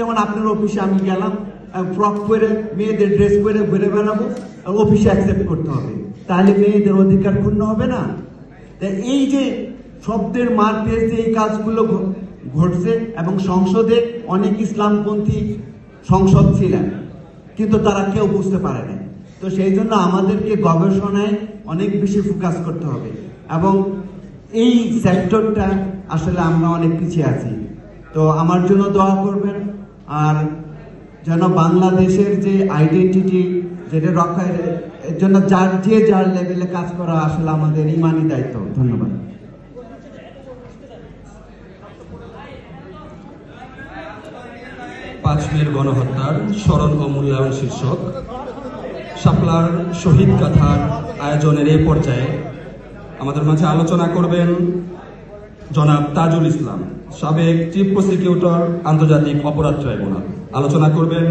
যেমন আপনার অফিসে আমি গেলাম, ফ্রক পরে মেয়েদের ড্রেস পরে ঘুরে বেড়াবো, অফিসে অ্যাকসেপ্ট করতে হবে, তাহলে মেয়েদের অধিকার ক্ষুণ্ণ হবে না? এই যে শব্দের মার পেয়েছে, এই কাজগুলো ঘটছে, এবং সংসদে অনেক ইসলামপন্থী সংসদ ছিলেন, কিন্তু তারা কেউ বুঝতে পারে না। তো সেই জন্য আমাদেরকে গবেষণায় অনেক বেশি ফোকাস করতে হবে, এবং এই সেক্টরটা আসলে আমরা অনেক পিছিয়ে আছি। তো আমার জন্য দোয়া করবেন, আর যেন বাংলাদেশের যে আইডেন্টিটি যেটা রক্ষার জন্য যার লেভেলে কাজ করা আসলে আমাদের ইমানি দায়িত্ব। ধন্যবাদ। 5 মের গণহত্যার স্মরণ ও মূল্যায়ন শীর্ষক শাপলার শহীদ গাথার আয়োজনের এই পর্যায়ে আমাদের মাঝে আলোচনা করবেন জনাব তাজুল ইসলাম, সাবেক চিফ প্রসিকিউটর, আন্তর্জাতিক অপরাধ ট্রাইব্যুনাল। আলোচনা করবেন